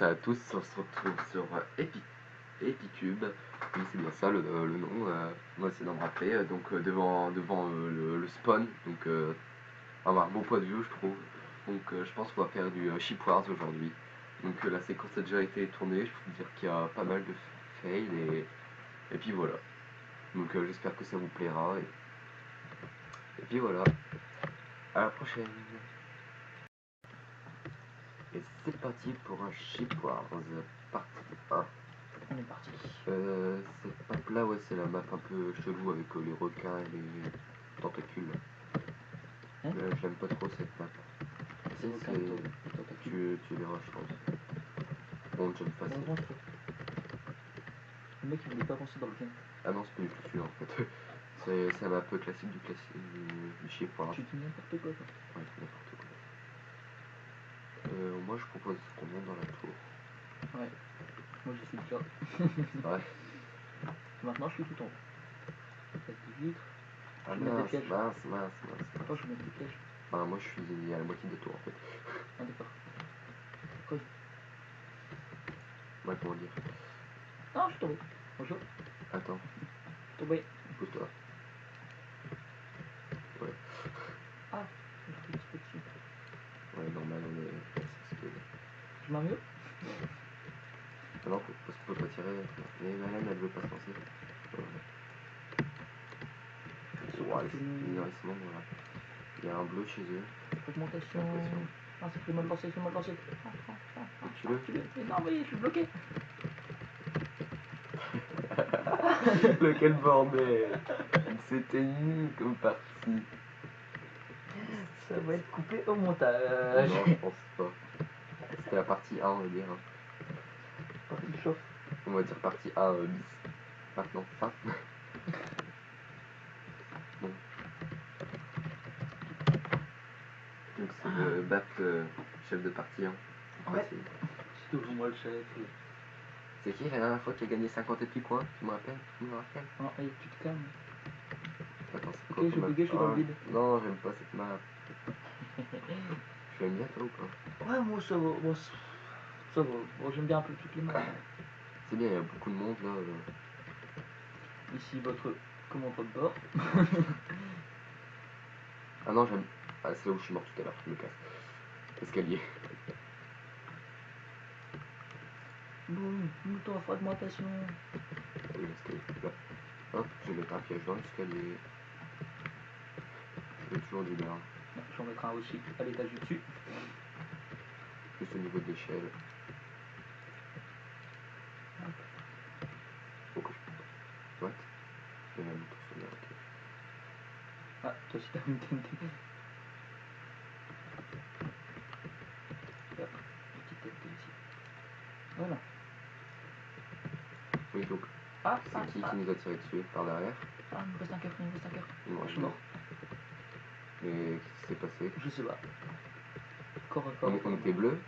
à tous, on se retrouve sur Epicube. Oui, c'est bien ça le nom. Moi, c'est d'en me rappeler. Donc, devant le spawn. Donc, on a un bon point de vue, je trouve. Donc, je pense qu'on va faire du Ship Wars aujourd'hui. Donc, la séquence a déjà été tournée. Je peux vous dire qu'il y a pas mal de fails. Et puis voilà. Donc, j'espère que ça vous plaira. Et puis voilà. À la prochaine. Et c'est parti pour un Ship Wars partie 1. On est parti. Cette map là, ouais, c'est la map un peu chelou avec les requins et les tentacules. Hein, j'aime pas trop cette map. c'est Si, requin et tentacule. tu verras, je pense. Bon, jump Bon, facile. rentre. Le mec il voulait pas penser dans le game. Ah non, c'est pas du tout celui-là en fait. c'est la map classique du Ship Wars. Tu dis n'importe quoi, toi. Ouais, n'importe quoi. Moi je propose qu'on monte dans la tour. Ouais. Moi je suis déjà. Ouais. Maintenant je suis tout en haut. Avec des vitres. Ah Je vais mettre des pièges. mince. Attends, je vais mettre des pièges. Bah, moi je suis à la moitié de la tour en fait. Ah d'accord. Quoi? Ouais, comment dire. Non, je suis tombé. Bonjour. Attends, Je suis tombé. pousse-toi. Ouais. Ah, je suis un petit peu dessus. Ouais, normal, on est assez skilled. Je m'en mieux. Ah non, parce qu'on peut pas tirer. Mais Malène, elle veut pas se lancer. Voilà. Ils sont bons, voilà. Il y a un bleu chez eux. Fragmentation. Impression. Ah, ça fait mal lancer, ça fait mal lancer. Tue-le. Tue-le. Mais non, mais je suis bloqué. Lequel bordel. C'était nul comme partie. Ça va être coupé au montage. Non, je pense pas. C'était la partie 1, on va dire. Partie chauffe. On va dire partie 1 bis. Maintenant, fin. Bon. Donc c'est le battre chef de partie 1. Ouais. C'est toujours moi le chef. C'est qui la dernière fois qui a gagné 50 et puis points? Tu me rappelles? Non, allez, tu te calmes. Attends, c'est Ok, quoi je comme vais map? bugger, je suis dans le vide. Non, j'aime pas cette map. Tu l'aimes bien toi ou pas? Ouais, moi ça va. Moi, ça va. Moi j'aime bien un peu toutes les maps. C'est bien, il y a beaucoup de monde là. Ici votre commandant de bord. Ah non, j'aime. Ah, c'est là où je suis mort tout à l'heure, je me casse. Escalier. Boum, mouton à fragmentation. Oui, l'escalier. Là. Hop, je vais mettre un piège dans l'escalier. Je fais toujours du bien. J'en mettrai un aussi à l'étage du dessus. Juste au niveau de l'échelle. Pourquoi je peux pas? What? Il y a un mouton sur le ok. Ah, toi aussi t'as une TNT. Hop, petite TNT ici. Voilà. Oui, donc. C'est qui nous a tiré dessus? Par derrière? Ah, il me reste un cœur, il me reste un cœur. Non, Je suis mort. Mais qu'est-ce qui s'est passé? Je sais pas. Corps à corps. On était bleu?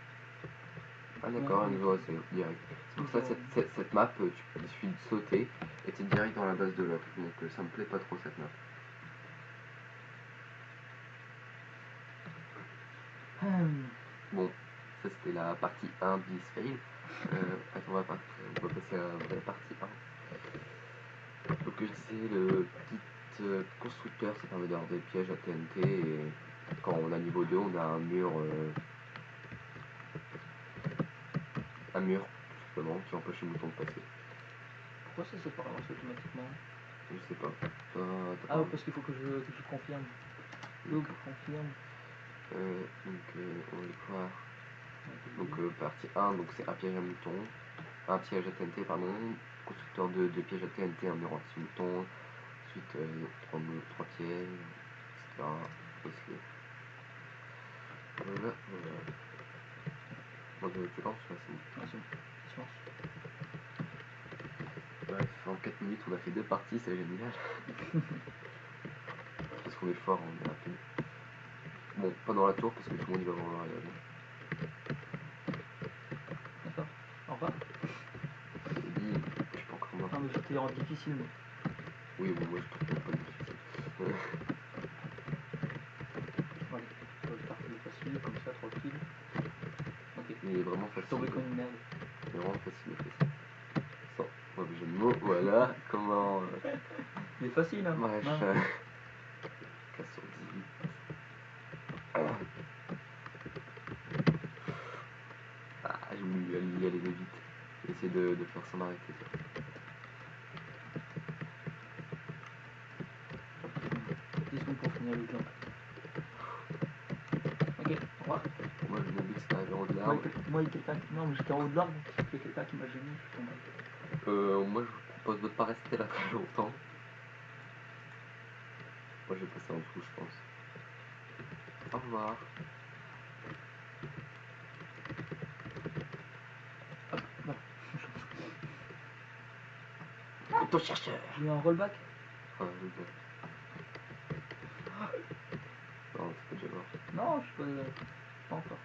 Ah d'accord, Ouais, une voie, c'est direct. C'est pour ça cette map, il suffit de sauter et t'es direct dans la base de l'autre. Donc ça me plaît pas trop cette map. Bon, ça c'était la partie 1 bis fail. Attends, on va passer à la vraie partie 1. Donc je disais, le petit constructeur, ça permet d'avoir des pièges à TNT et quand on a niveau 2, on a un mur tout simplement qui empêche les moutons de passer. Pourquoi ça se lance automatiquement? Je sais pas. Ah, parce qu'il faut que je confirme. Je confirme. On va y voir. Donc partie 1, donc c'est un piège à mouton, un piège à TNT, pardon, constructeur de pièges à TNT, un mur anti-mouton, ensuite 3 pièges, etc. Aussi. Voilà. Bon, tu lances, ouais, c'est bon. Ah, c'est bon. Bref, en 4 minutes on a fait 2 parties, c'est génial. Parce qu'on est fort, on est rapide. Bon, pas dans la tour parce que tout le monde il va vouloir y aller. D'accord. Au revoir. Je te dis, je peux encore voir. Non, mais j'étais en difficile. Oui, bon, moi je trouve pas difficile. Ouais, je pars plus facile, comme ça, tranquille. Ok. Mais il est vraiment Je suis facile. tombé comme une merde. Il est vraiment facile de faire ça. Sans mauvais jeu de mots, voilà. Comment. Il est facile, hein. Bref. Non. 4 sur 18. Ah, j'ai voulu y aller vite. Essayer de faire sans m'arrêter. Secondes pour finir le jump. Ok, au revoir. Moi, mon but c'est d'arriver en haut de l'arbre. Moi, il y a quelqu'un. Non, mais j'étais en haut de l'arbre. Il y a quelqu'un qui m'a gêné, je suis tombé. Moi, je vous propose de ne pas rester là très longtemps. Moi, je vais passer en dessous, je pense. Au revoir. Hop, voilà. Couteau chercheur. J'ai eu un rollback. Ah, oui, bon. Non, c'est pas déjà mort. Non, je suis pas encore.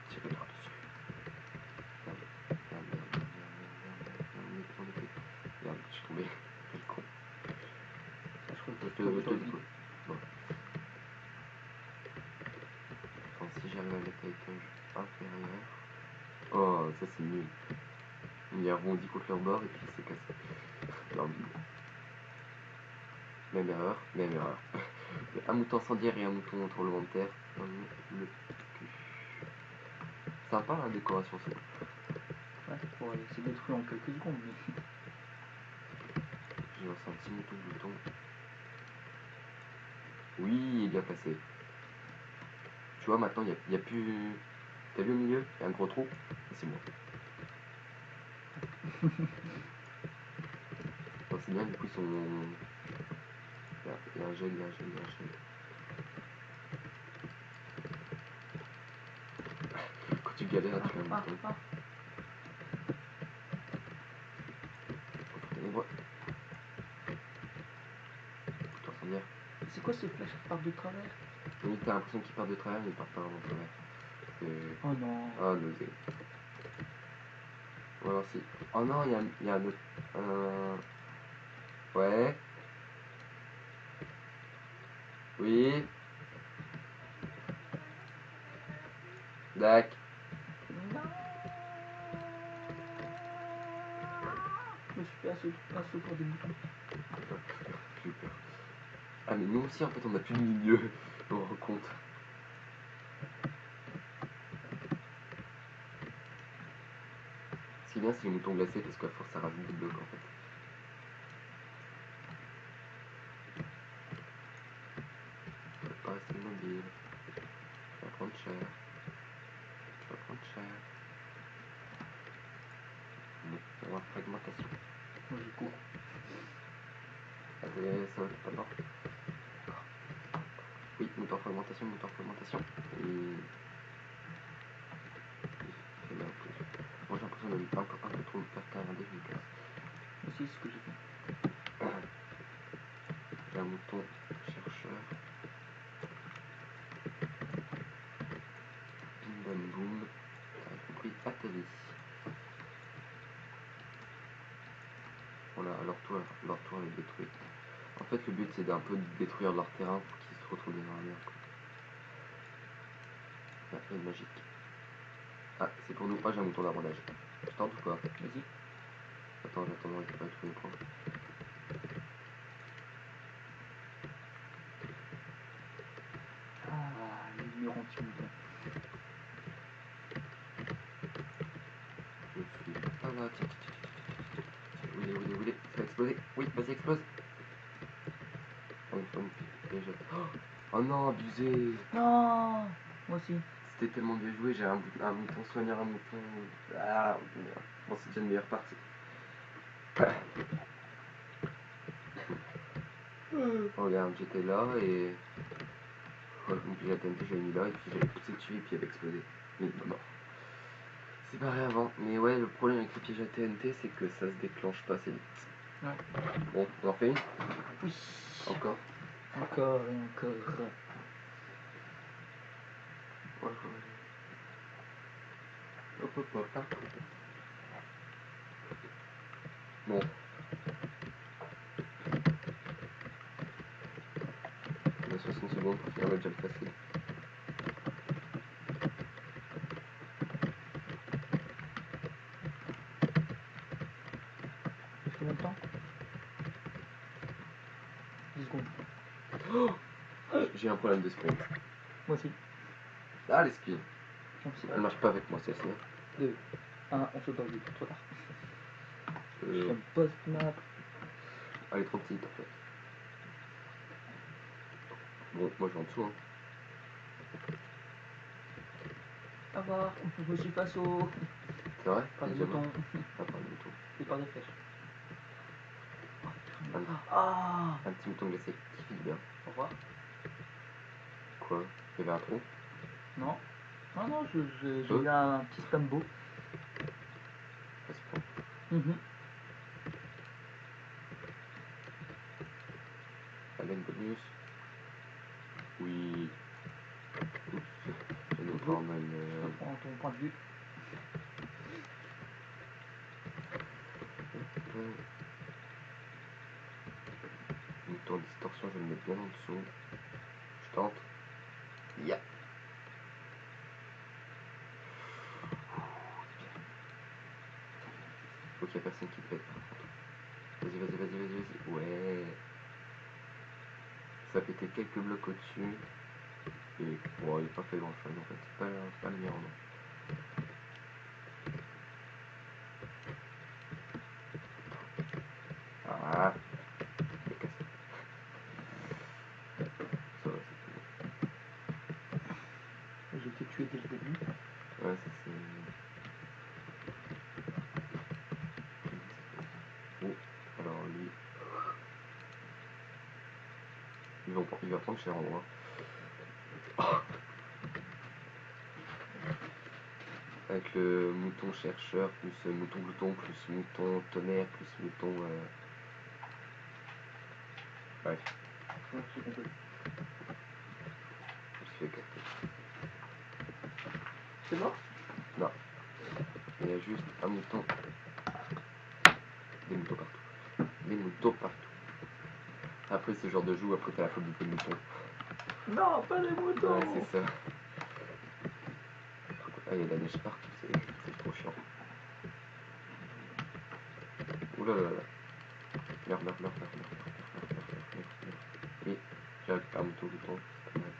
Tirez par-dessus. Merde, merde, je suis tombé. Quel con. Ah, je crois que Je te dis quoi. Bon. Attends, si j'arrive à mettre à étage inférieur. Oh, ça c'est nul. Il a rebondi contre leur bord et puis il s'est cassé. Leur bide. Même erreur, même erreur. Un mouton incendiaire et un mouton tremblement de terre. Le cul. Sympa la décoration, c'est bon. Ouais, pour essayer de détruire en quelques secondes. Mais... J'ai lancé un petit mouton. Oui, il est bien placé. Tu vois, maintenant, il y a plus... T'as vu au milieu? Il y a un gros trou. C'est moi. Bon, c'est bien, du coup, ils sont... Il y a un gel. Quand tu galères, tu fais un mouton. Ténébreux. Mouton incendiaire. C'est quoi ces flèches qui partent de travers? Oui, t'as l'impression qu'ils partent de travers, mais ils partent pas vraiment de travers. Oh non. Ah, nausée. On va voir si... Oh non, il y a un autre... Ouais. Oui. Dac. Non. Je me suis fait un saut pour des boutons. J'ai eu peur. Ah, mais nous aussi, en fait, on a plus de milieu. On me rend compte. Ce qui est bien, c'est les moutons glacés parce qu'à force, ça rajoute des blocs en fait. Tu vas pas rester immobile. Tu vas prendre cher. Mais on va fragmentation. Moi je cours. Attendez, ça va, t'es pas mort. Oui, mouton fragmentation. Et... il fait mal en plus. Moi j'ai l'impression de un peu trop me faire cagarder, je me casse. Moi aussi, c'est ce que j'ai fait. J'ai un mouton chercheur. Bim bam boum. T'as compris à ta vie. Voilà, leur tour est détruit. En fait, le but c'est d'un peu détruire leur terrain pour qu'ils se retrouvent dans la merde. Ah, il y a une magique. Ah, c'est pour nous. Ah, j'ai un mouton d'abordage. Tu tentes ou pas? Vas-y. Attends, j'attends de récupérer tous les points. Ah, l'ignorant petit mouton. Je suis pas là. Où il est? Ça va exploser. Oui, vas-y, explose. Déjà. Oh non, abusé. Non. Moi aussi. C'était tellement bien joué. J'ai un mouton soigneur, un mouton. Ah, merde. Bon, c'est déjà une meilleure partie. Regarde, j'étais là et. Ouais, mon piège à TNT, j'avais mis là et puis j'avais poussé dessus et puis il avait explosé. Mais il est mort. C'est pareil avant. Mais ouais, le problème avec le piège à TNT, c'est que ça se déclenche pas assez vite. Ouais. Bon, on en refait une? Oui. Encore? Encore et encore. Ouais. Hop. Bon. On a 60 secondes pour finir le jump facile. combien de temps? 10 secondes. J'ai un problème de sprint. Moi aussi. Ah, l'esquive. Donc c'est Elle marche pas avec moi celle-ci. 2, 1, on saute dans le vide. Trop tard. Euh, J'aime pas cette map. elle est trop petite en fait. Bon, moi je vais en dessous. Hein. Au revoir. Je me suis face au. C'est vrai? Par des Déjà mort. moutons. Ah, par des moutons. Et par des flèches. Un, Ah. un petit mouton glacé qui file bien. Au revoir. Quoi? Il y avait un trou? Non. Non, non, j'ai eu un petit spam beau. Ça se prend. Allen bonus. Oui. Oups. Je nous prends même. Je prends ton point de vue. Mouton en distorsion, je vais le mettre bien en dessous. Je tente. Yeah. Faut qu'il y ait personne qui pète par contre. Vas-y, vas-y, vas-y, vas-y, vas-y. Ouais. Ça a pété quelques blocs au-dessus. Et bon, il n'a pas fait grand chose en fait. C'est pas le meilleur nom. Ah. Il est cassé. Ça va, c'est bon. J'ai été tué dès le début. Ouais, ça c'est. Oh, alors lui. Il va prendre cher en moi. Avec le mouton chercheur, plus mouton glouton, plus mouton tonnerre, plus mouton. Bref, Ouais, j'ai compris. je me suis écarté. C'est mort? Non, il y a juste un mouton. Des moutons partout. Des moutons partout. Après ce genre de jeu, après t'as la phobie des moutons. Non, pas des moutons! Ouais, c'est ça. Ah, il y a de la neige partout, c'est trop chiant. Ouh là là là. Meurs. Oui, j'ai récupéré un mouton glouton. C'est pas mal.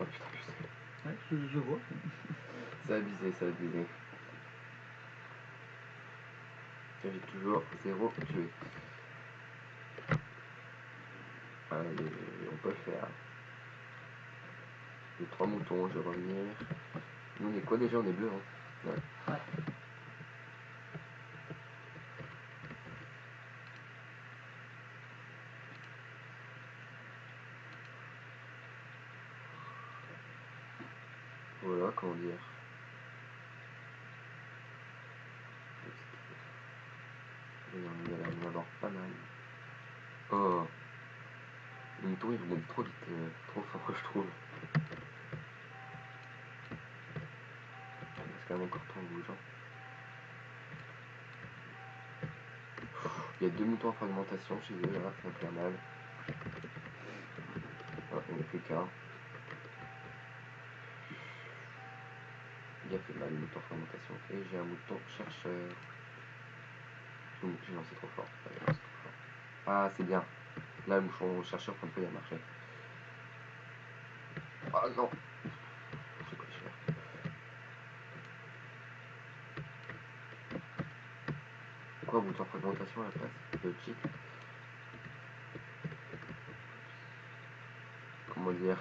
Oh putain, Ouais, je vois. c'est abusé, c'est abusé. J'ai toujours 0 tué. Allez, on peut le faire. J'ai 3 moutons, je vais revenir. Nous on est quoi déjà? On est bleu, hein? Ouais. Ouais. Voilà, comment dire. Il y a l'air d'en avoir pas mal. Oh, le mouton il remonte trop vite, trop fort je trouve. C'est quand même encore temps bougeant. Il y a 2 moutons en fragmentation chez eux là, ça me fait mal. Ah, il n'y en a plus qu'un. Il a fait mal le mouton en fragmentation. Et j'ai un mouton chercheur. J'ai lancé trop fort. Ah, c'est bien. Là, le mouton chercheur, pour une fois, il a marché. Ah non! J'ai pris cher. Pourquoi mouton en fragmentation à la place? Le cheat. Comment dire?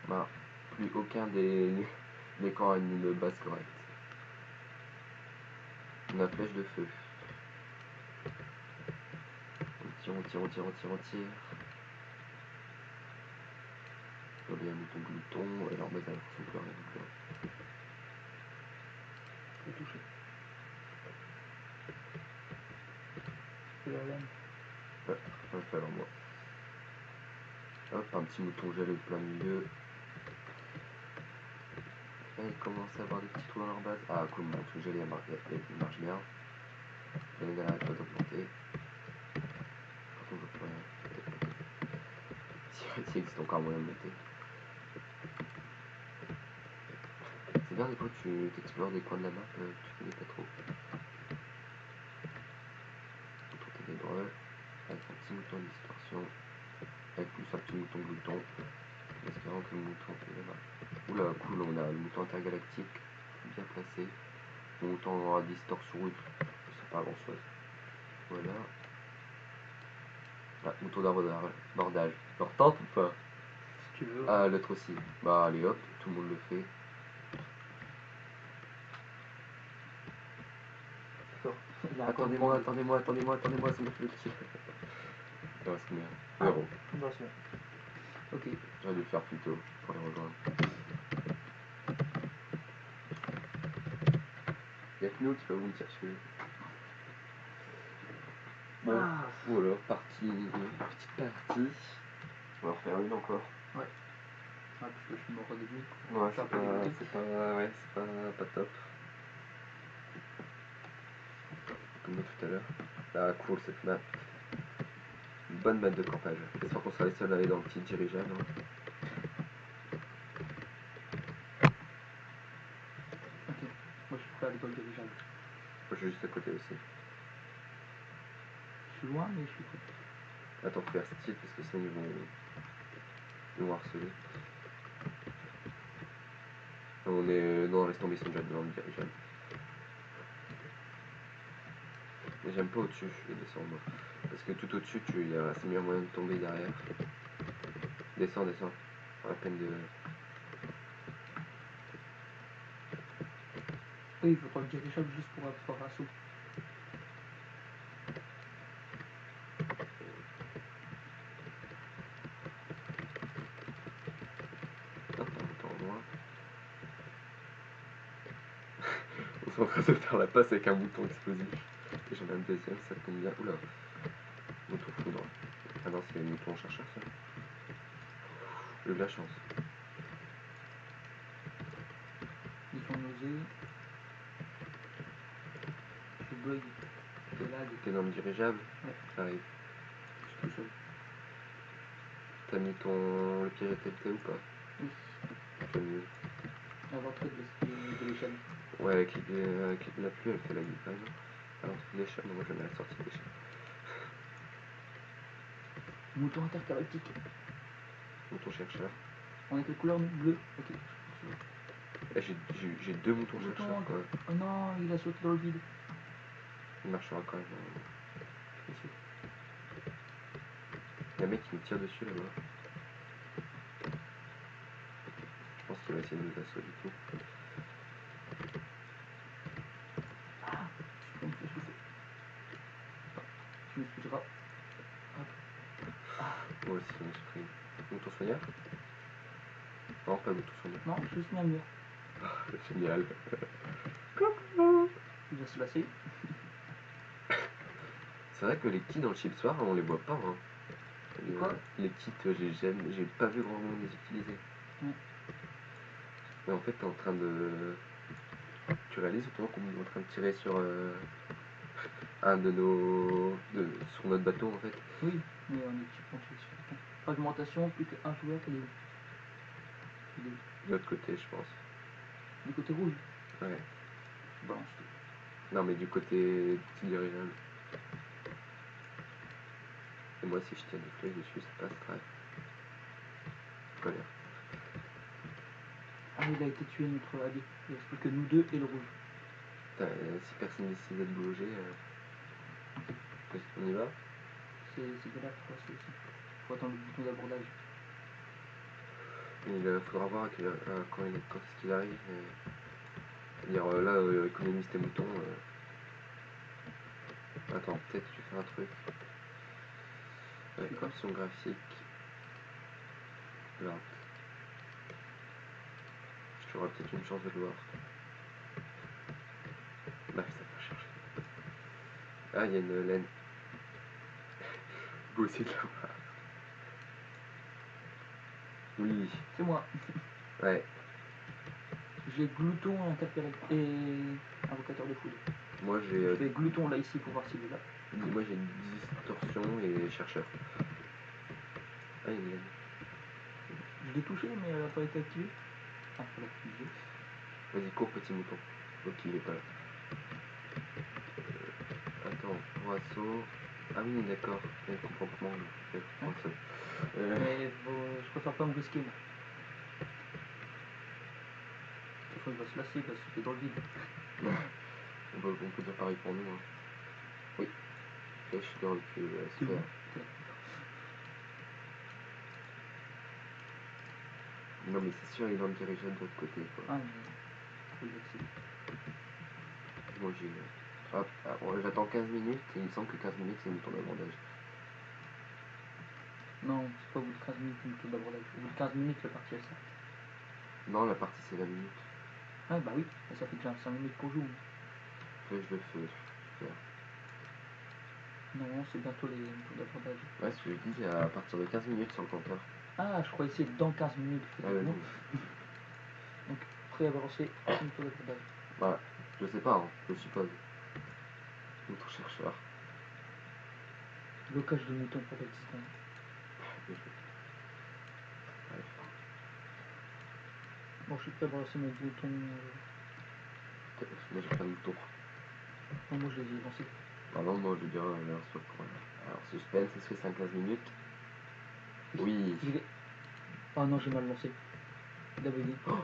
Bah, plus aucun des camps a une base correcte. On a flèche de feu. On tire. Il y a un mouton glouton, et leur base elle ressemble plus à rien non plus. Je vais toucher. Je le regarde. Ouais, on le fait alors moi. Hop, un petit mouton gelé au plein milieu. Là, ils commencent à avoir des petits trous dans leur base. Ah, cool, mon mouton gelé, il marche bien. Là, il n'arrête pas d'augmenter. Par contre, on peut plus rien. S'il existe encore moyen de monter. C'est bien des fois tu t'explores des coins de la map, tu connais pas trop. Mouton ténébreux, avec un petit mouton de distorsion, avec plus un petit mouton glouton, en espérant que le mouton est là. Oula, cool, on a le mouton intergalactique, bien placé. Le mouton à distorsion rouge, ça sert pas à grand chose. Voilà. Ah, mouton d'abordage. Leur tente ou pas? Si tu veux. Ah, l'autre aussi. Bah, allez hop, tout le monde le fait. D'accord. Il a encore Attendez-moi, une- attendez-moi, attendez-moi, attendez-moi, c'est moi qui le kill. Ça va, c'est bien. Ah. Zéro. Bah, c'est bon. Ok. J'aurais dû le faire plus tôt pour les rejoindre. Y'a que nous qui peuvent vous me chercher. Bon, Ah. voilà, petite partie. On va en refaire une encore. Ah, parce que je suis mort au début. Ouais, Je suis un c'est peu dégoûté. pas top. Comme tout à l'heure. Ah, cool cette map. Une bonne map de campage. J'espère qu'on sera les seuls à aller dans le petit dirigeable. Hein. Ok. Moi, je suis prêt à aller dans le dirigeable. Moi, je suis juste à côté aussi. Je suis loin, mais je suis prêt. Attends, faut faire style parce que sinon ils vont harceler. On est. Non, laisse tomber, ils sont déjà devant le dirigeable. Mais j'aime pas au-dessus, je vais descendre. Parce que tout au-dessus, c'est le meilleur moyen de tomber derrière. Descends, descends. Pas la peine de. Oui, il faut prendre le dirigeable juste pour avoir assaut. Hop, attends, moi. On est en train de faire la passe avec un bouton explosif. Et j'en ai un deuxième, ça tombe bien. Oula. Mouton foudre. Ah non, c'est mouton chercheur ça. J'ai eu de la chance. Ils sont nausés. Je bug. Je lag. T'es dans le dirigeable? Ouais. Ça arrive. Je suis tout seul. T'as mis le piège à TNT ou pas? Oui. C'est mieux. À l'entrée de l'échelle. Ouais, avec la pluie, elle fait la nuit quand même. Alors, l'échelle, moi j'aime bien la sortie d'échelle. Mouton intergalactique. Mouton chercheur. On est quelle couleur nous? Bleu. Ok. Eh, j'ai deux moutons Mouton. chercheurs quoi. Oh non, il a sauté dans le vide. Il marchera quand même. Je suis sûr. Il y a un mec qui nous tire dessus là-bas. Je pense qu'il va essayer de nous assaut du coup. Ah, je me suis soufflé. Tu m'excuseras. Hop. Ah, Moi aussi, je me suis pris. Mouton soigneur? Non, pas mouton soigneur. non, je suis mis un mur. Génial. Il va se lasser. C'est vrai que les kits dans le chip soir, on les voit pas. Hein. Quoi? Les kits, j'ai pas vu grand monde les utiliser. Ouais. Mais en fait, t'es en train de. Tu réalises autrement qu'on est en train de tirer sur un de nos. Sur notre bateau en fait. Oui, mais on est penché sur quelqu'un. Fragmentation, plus qu'un joueur et deux. De l'autre côté, je pense. Du côté rouge, Ouais. je balance tout. Non, mais du côté petit dirigeable. Et moi, si je tire des flèches dessus, ça passerait. Colère. Ah, il a été tué notre allié. Il reste plus que nous deux et le rouge. Putain, si personne décide de bouger, on y va? C'est galère pour passer aussi. Faut attendre le bouton d'abordage. Il faudra voir quand est-ce qu'il arrive. Dire là, économise tes moutons. Attends, peut-être je vais faire un truc. C'est quoi? Option graphique. Là. Tu auras peut-être une chance de le voir. Bah, ça va chercher. Ah, il y a une laine. Vous aussi de la voir. Oui. C'est moi. Ouais. J'ai glouton et invocateur de foudre. Moi Je j'ai fais glouton là ici pour voir s'il est là. moi j'ai distorsion et chercheur. Ah, il y a une laine. Je l'ai touché mais elle n'a pas été activée. Ah, faut l'activer. Vas-y, cours, petit mouton. Ok, il est pas là. Attends, poisson. Ah oui, d'accord. Je comprends comment on fait poisson. Mais je préfère pas me risquer, moi. Des fois, il va se lasser, il va sauter dans le vide. On peut dire pareil pour nous. Hein. Oui. Flèche de recul, C'est sphère. bon. Non, mais c'est sûr, il va me diriger de l'autre côté, quoi. Ah, mais... faut y accéder. Moi, j'ai... Hop, alors, j'attends 15 minutes, et il me semble que 15 minutes, c'est mon temps d'abordage. Non, c'est pas au bout de 15 minutes le tour d'abordage. Au bout de 15 minutes, la partie elle s'arrête. Non, la partie, c'est 20 minutes. Ah, bah oui, mais ça fait déjà 5 minutes qu'on joue. Flèche de feu, sphère. Non, c'est bientôt les tours d'abordage. Ouais, ce que je dis, c'est à partir de 15 minutes sur le compteur. Ah, je croyais que c'est dans 15 minutes. Ah, ouais, non. Donc, prêt à balancer une tour d'abordage. Voilà, je sais pas, hein, je suppose. Mouton chercheur. Blocage de mouton pendant 10 secondes. Bref. Bon, je suis prêt à balancer mon mouton. Moi, j'ai plein de moutons. Non, moi je les ai lancés. Pardon, moi, je veux dire, sur le point. Alors, suspense, est-ce que c'est un 15 minutes? Oui. Oh non, j'ai mal lancé. Il a bugué. Oh,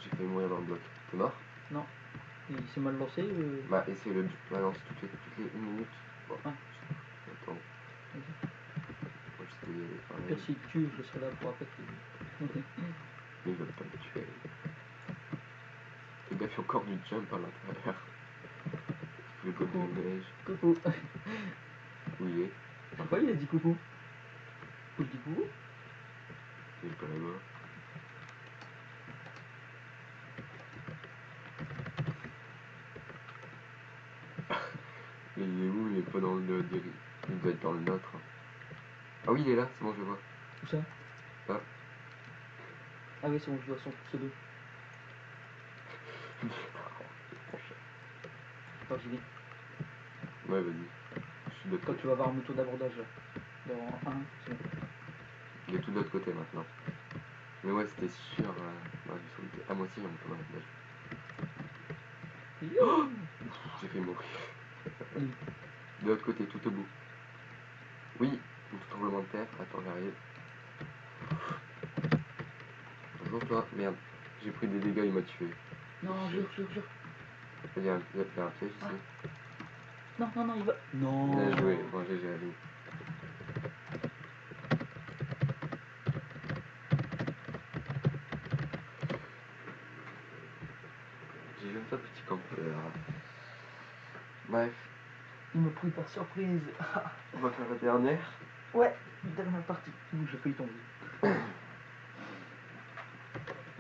j'ai failli mourir dans le bloc. T'es mort? Non. Il s'est mal lancé. Bah, essaye le balance toutes les 1 minute. Bon, Ouais. attends. Moi, je sais y aller quand Au même. pire, s'il tue, je serai là pour après qu'il. Mais il va pas me tuer. Le gars fait encore du jump à l'intérieur. Le code de neige. Coucou. Où il est? Je sais pas, il a dit coucou. Où je dis coucou? Il est pas là-bas. Mais il est où? Il est pas dans le diri. Il doit être dans le nôtre. Ah oui, il est là, c'est bon, je le vois. Où ça? Ah. Ah oui, c'est bon, je vois son pseudo. Attends, j'y vais. Ouais, vas-y. Je suis de l'autre Quand côté. tu vas avoir un mouton d'abordage là. Dans 1, c'est bon. Il est tout de l'autre côté maintenant. Mais ouais, c'était sûr. Ouais, du solité. Ah, moi aussi, j'ai mon tour d'abordage. Oh, j'ai fait mourir. De l'autre côté, tout au bout. Oui, un tout tremblement de terre. Attends, j'arrive. Bonjour toi. Merde, j'ai pris des dégâts, il m'a tué. Non, jure. Il y a un piège ici. Non, il va. Non. Bien joué, bon, GG à lui. J'ai vu ça, petit campeur. Bref, Il m'a pris par surprise. on va faire la dernière. Ouais, dernière partie. Ouh, j'ai failli tomber.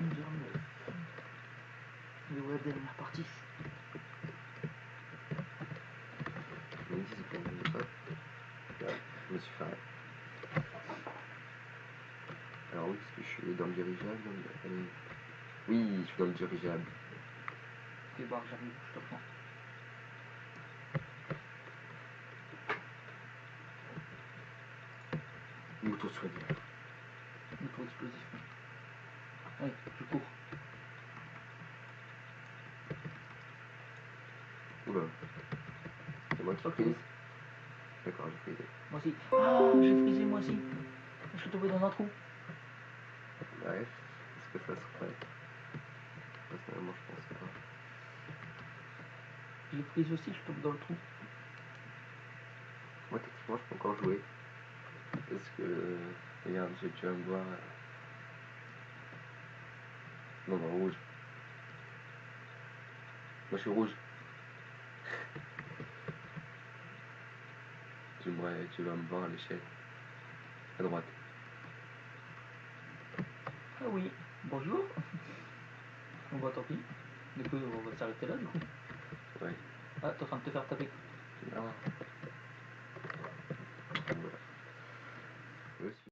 Une dernière. Mais ouais, dernière partie. Même 10 secondes. Hop. Là, je me suis fait. Alors où est-ce que je suis? Dans le dirigeable? Allez. Oui, je suis dans le dirigeable. Ok, bah j'arrive, je te prends. Mouton soigneur. Mouton explosif. Allez, je cours. Oula. C'est moi qui Ok. frise. D'accord, j'ai frisé. Moi aussi. Ah, j'ai frisé moi aussi. Je suis tombé dans un trou. Bref, est-ce que ça se ferait? Personnellement, je pense pas. J'ai frisé aussi, je tombe dans le trou. Moi, techniquement, je peux encore jouer. Parce que, regarde, tu vas me voir. Non, dans le rouge. Moi, je suis rouge. Tu vas me voir à l'échelle. À droite. Ah oui, bonjour. Bon bah tant pis. Du coup, on va s'arrêter là du coup. Ouais. Ah, t'es en train de te faire taper. Non. Voilà.